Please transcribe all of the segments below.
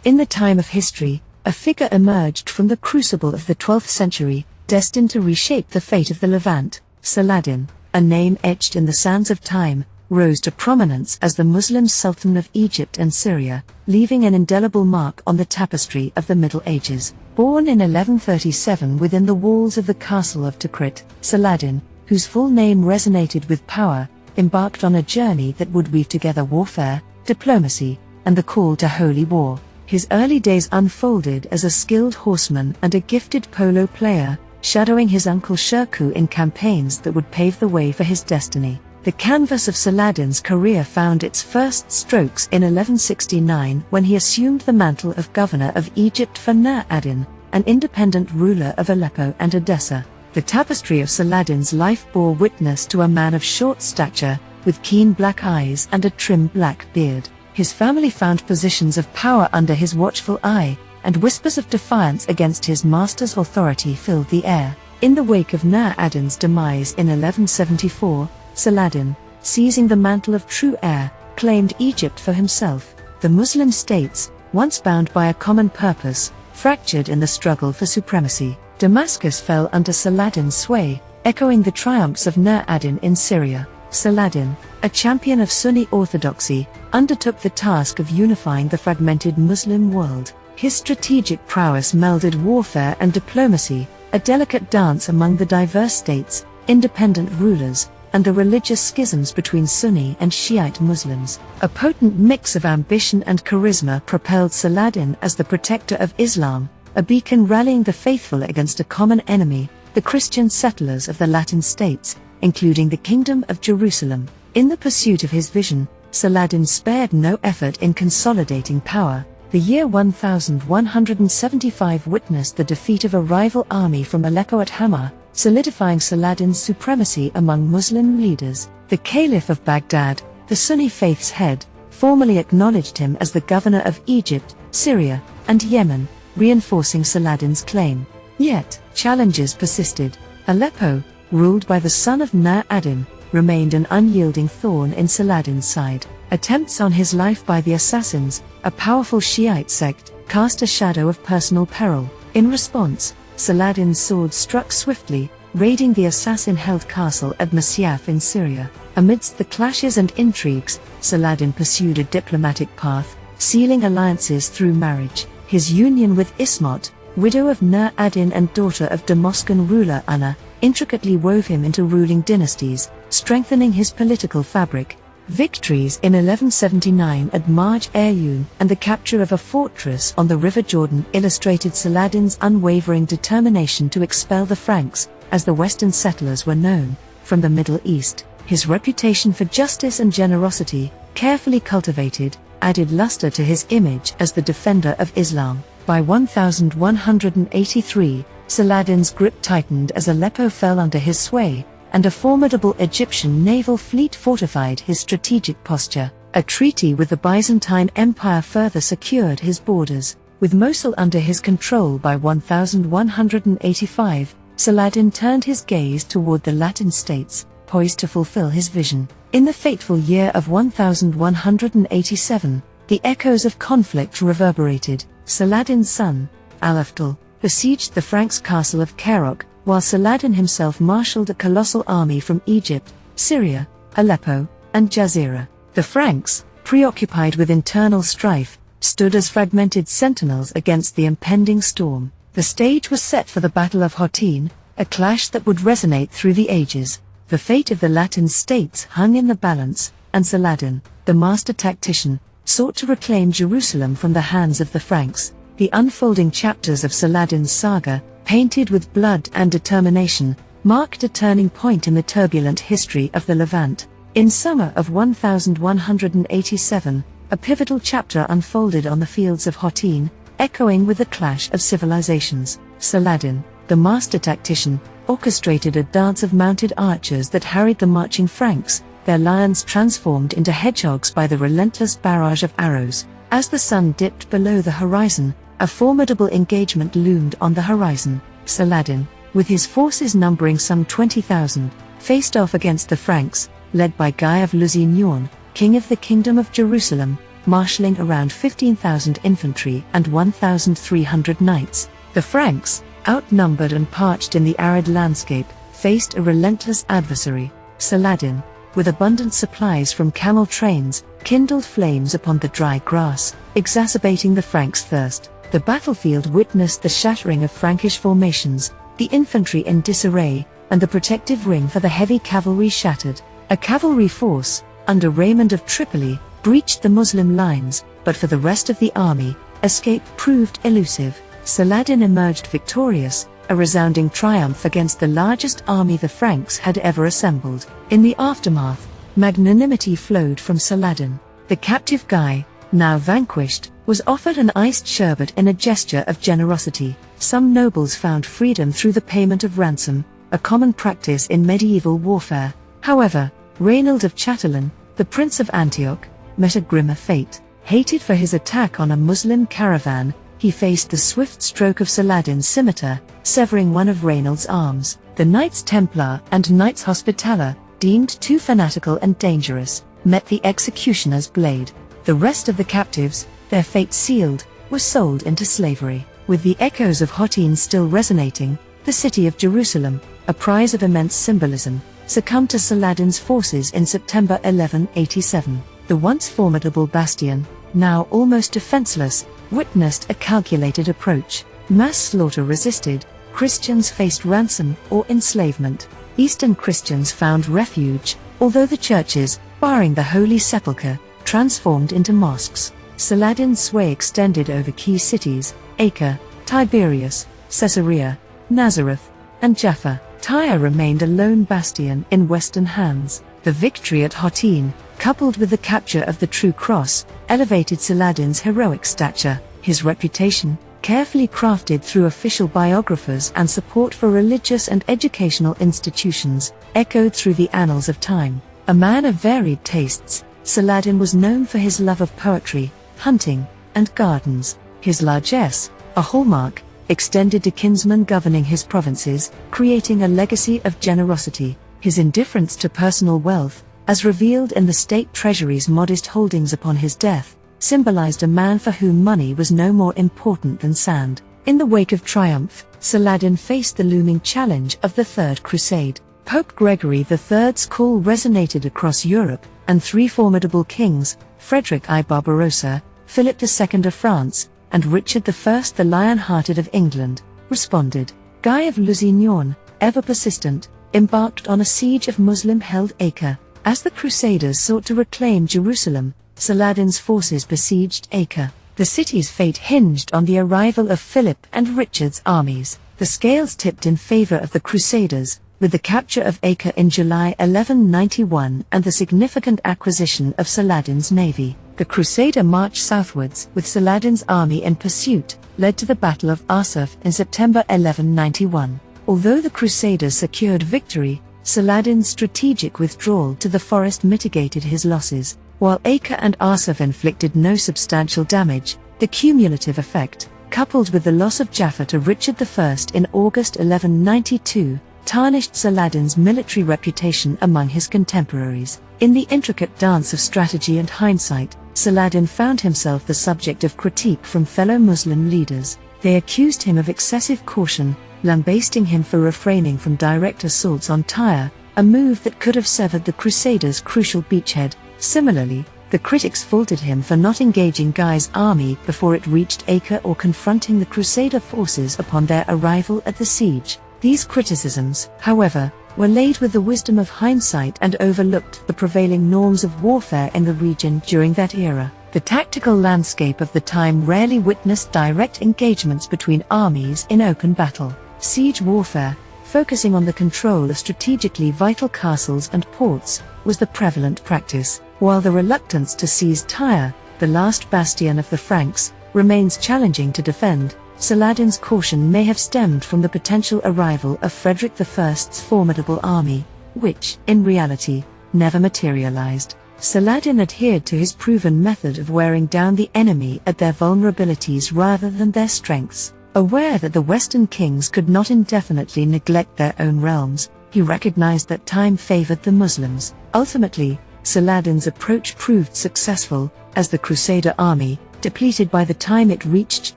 In the time of history, a figure emerged from the crucible of the 12th century, destined to reshape the fate of the Levant. Saladin, a name etched in the sands of time, rose to prominence as the Muslim Sultan of Egypt and Syria, leaving an indelible mark on the tapestry of the Middle Ages. Born in 1137 within the walls of the castle of Tikrit, Saladin, whose full name resonated with power, embarked on a journey that would weave together warfare, diplomacy, and the call to holy war. His early days unfolded as a skilled horseman and a gifted polo player, shadowing his uncle Shirkuh in campaigns that would pave the way for his destiny. The canvas of Saladin's career found its first strokes in 1169 when he assumed the mantle of governor of Egypt for Nur ad-Din, an independent ruler of Aleppo and Edessa. The tapestry of Saladin's life bore witness to a man of short stature, with keen black eyes and a trim black beard. His family found positions of power under his watchful eye, and whispers of defiance against his master's authority filled the air. In the wake of Nur ad-Din's demise in 1174, Saladin, seizing the mantle of true heir, claimed Egypt for himself. The Muslim states, once bound by a common purpose, fractured in the struggle for supremacy. Damascus fell under Saladin's sway, echoing the triumphs of Nur ad-Din in Syria. Saladin, a champion of Sunni orthodoxy, undertook the task of unifying the fragmented Muslim world. His strategic prowess melded warfare and diplomacy, a delicate dance among the diverse states, independent rulers, and the religious schisms between Sunni and Shiite Muslims. A potent mix of ambition and charisma propelled Saladin as the protector of Islam, a beacon rallying the faithful against a common enemy, the Christian settlers of the Latin states, including the Kingdom of Jerusalem. In the pursuit of his vision, Saladin spared no effort in consolidating power. The year 1175 witnessed the defeat of a rival army from Aleppo at Hama, solidifying Saladin's supremacy among Muslim leaders. The Caliph of Baghdad, the Sunni faith's head, formally acknowledged him as the governor of Egypt, Syria, and Yemen, reinforcing Saladin's claim. Yet, challenges persisted. Aleppo, ruled by the son of Nur ad-Din, remained an unyielding thorn in Saladin's side. Attempts on his life by the Assassins, a powerful Shiite sect, cast a shadow of personal peril. In response, Saladin's sword struck swiftly, raiding the assassin-held castle at Masyaf in Syria. Amidst the clashes and intrigues, Saladin pursued a diplomatic path, sealing alliances through marriage. His union with Ismot, widow of Nur ad-Din and daughter of Damascus ruler Anna, intricately wove him into ruling dynasties, strengthening his political fabric. Victories in 1179 at Marj Ayyun and the capture of a fortress on the River Jordan illustrated Saladin's unwavering determination to expel the Franks, as the Western settlers were known, from the Middle East. His reputation for justice and generosity, carefully cultivated, added luster to his image as the defender of Islam. By 1183, Saladin's grip tightened as Aleppo fell under his sway, and a formidable Egyptian naval fleet fortified his strategic posture. A treaty with the Byzantine Empire further secured his borders. With Mosul under his control by 1185, Saladin turned his gaze toward the Latin states, poised to fulfill his vision. In the fateful year of 1187, the echoes of conflict reverberated. Saladin's son, Al-Afdal, besieged the Franks' castle of Kerok, while Saladin himself marshaled a colossal army from Egypt, Syria, Aleppo, and Jazira. The Franks, preoccupied with internal strife, stood as fragmented sentinels against the impending storm. The stage was set for the Battle of Hattin, a clash that would resonate through the ages. The fate of the Latin states hung in the balance, and Saladin, the master tactician, sought to reclaim Jerusalem from the hands of the Franks. The unfolding chapters of Saladin's saga, painted with blood and determination, marked a turning point in the turbulent history of the Levant. In summer of 1187, a pivotal chapter unfolded on the fields of Hattin, echoing with the clash of civilizations. Saladin, the master tactician, orchestrated a dance of mounted archers that harried the marching Franks, their lions transformed into hedgehogs by the relentless barrage of arrows. As the sun dipped below the horizon, a formidable engagement loomed on the horizon. Saladin, with his forces numbering some 20,000, faced off against the Franks, led by Guy of Lusignan, king of the Kingdom of Jerusalem. marshalling around 15,000 infantry and 1,300 knights. The Franks, outnumbered and parched in the arid landscape, faced a relentless adversary. Saladin, with abundant supplies from camel trains, kindled flames upon the dry grass, exacerbating the Franks' thirst. The battlefield witnessed the shattering of Frankish formations, the infantry in disarray, and the protective ring for the heavy cavalry shattered. A cavalry force, under Raymond of Tripoli, breached the Muslim lines, but for the rest of the army, escape proved elusive. Saladin emerged victorious, a resounding triumph against the largest army the Franks had ever assembled. In the aftermath, magnanimity flowed from Saladin. The captive Guy, now vanquished, was offered an iced sherbet in a gesture of generosity. Some nobles found freedom through the payment of ransom, a common practice in medieval warfare. However, Raynald of Chatillon, the Prince of Antioch, met a grimmer fate. Hated for his attack on a Muslim caravan, he faced the swift stroke of Saladin's scimitar, severing one of Raynald's arms. The Knights Templar and Knights Hospitaller, deemed too fanatical and dangerous, met the executioner's blade. The rest of the captives, their fate sealed, were sold into slavery. With the echoes of Hattin still resonating, the city of Jerusalem, a prize of immense symbolism, succumbed to Saladin's forces in September 1187. The once formidable bastion, now almost defenseless, witnessed a calculated approach. Mass slaughter resisted, Christians faced ransom or enslavement. Eastern Christians found refuge, although the churches, barring the Holy Sepulchre, transformed into mosques. Saladin's sway extended over key cities, Acre, Tiberias, Caesarea, Nazareth, and Jaffa. Tyre remained a lone bastion in Western hands. The victory at Hattin, coupled with the capture of the True Cross, elevated Saladin's heroic stature. His reputation, carefully crafted through official biographers and support for religious and educational institutions, echoed through the annals of time. A man of varied tastes, Saladin was known for his love of poetry, hunting, and gardens. His largesse, a hallmark, extended to kinsmen governing his provinces, creating a legacy of generosity. His indifference to personal wealth, as revealed in the state treasury's modest holdings upon his death, symbolized a man for whom money was no more important than sand. In the wake of triumph, Saladin faced the looming challenge of the Third Crusade. Pope Gregory III's call resonated across Europe, and three formidable kings, Frederick I Barbarossa, Philip II of France, and Richard I the Lion-Hearted of England, responded. Guy of Lusignan, ever persistent, embarked on a siege of Muslim-held Acre. As the Crusaders sought to reclaim Jerusalem, Saladin's forces besieged Acre. The city's fate hinged on the arrival of Philip and Richard's armies. The scales tipped in favor of the Crusaders, with the capture of Acre in July 1191 and the significant acquisition of Saladin's navy. The Crusader march southwards, with Saladin's army in pursuit, led to the Battle of Arsuf in September 1191. Although the Crusaders secured victory, Saladin's strategic withdrawal to the forest mitigated his losses. While Acre and Arsuf inflicted no substantial damage, the cumulative effect, coupled with the loss of Jaffa to Richard I in August 1192, tarnished Saladin's military reputation among his contemporaries. In the intricate dance of strategy and hindsight, Saladin found himself the subject of critique from fellow Muslim leaders. They accused him of excessive caution, lambasting him for refraining from direct assaults on Tyre, a move that could have severed the Crusaders' crucial beachhead. Similarly, the critics faulted him for not engaging Guy's army before it reached Acre or confronting the Crusader forces upon their arrival at the siege. These criticisms, however, were laid with the wisdom of hindsight and overlooked the prevailing norms of warfare in the region during that era. The tactical landscape of the time rarely witnessed direct engagements between armies in open battle. Siege warfare, focusing on the control of strategically vital castles and ports, was the prevalent practice. While the reluctance to seize Tyre, the last bastion of the Franks, remains challenging to defend, Saladin's caution may have stemmed from the potential arrival of Frederick I's formidable army, which, in reality, never materialized. Saladin adhered to his proven method of wearing down the enemy at their vulnerabilities rather than their strengths. Aware that the Western kings could not indefinitely neglect their own realms, he recognized that time favored the Muslims. Ultimately, Saladin's approach proved successful, as the Crusader army, depleted by the time it reached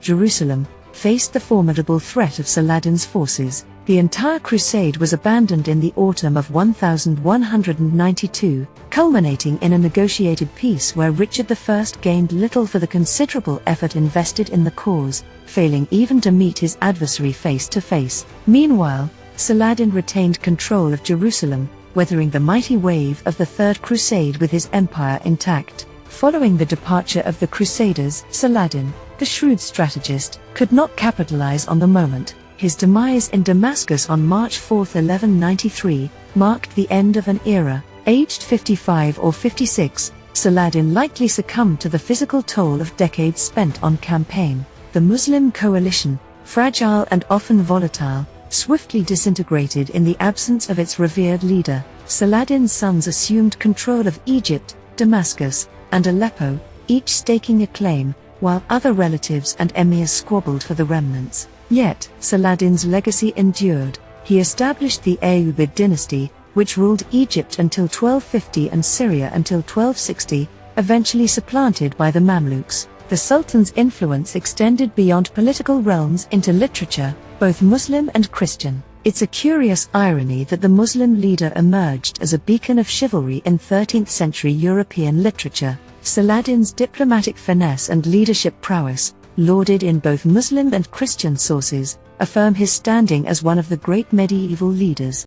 Jerusalem, faced the formidable threat of Saladin's forces. The entire crusade was abandoned in the autumn of 1192, culminating in a negotiated peace where Richard I gained little for the considerable effort invested in the cause, failing even to meet his adversary face to face. Meanwhile, Saladin retained control of Jerusalem, weathering the mighty wave of the Third Crusade with his empire intact. Following the departure of the Crusaders, Saladin, the shrewd strategist, could not capitalize on the moment. His demise in Damascus on March 4, 1193, marked the end of an era. Aged 55 or 56, Saladin likely succumbed to the physical toll of decades spent on campaign. The Muslim coalition, fragile and often volatile, swiftly disintegrated in the absence of its revered leader. Saladin's sons assumed control of Egypt, Damascus, and Aleppo, each staking a claim, while other relatives and emirs squabbled for the remnants. Yet, Saladin's legacy endured. He established the Ayyubid dynasty, which ruled Egypt until 1250 and Syria until 1260, eventually supplanted by the Mamluks. The Sultan's influence extended beyond political realms into literature, both Muslim and Christian. It's a curious irony that the Muslim leader emerged as a beacon of chivalry in 13th-century European literature. Saladin's diplomatic finesse and leadership prowess, lauded in both Muslim and Christian sources, affirm his standing as one of the great medieval leaders.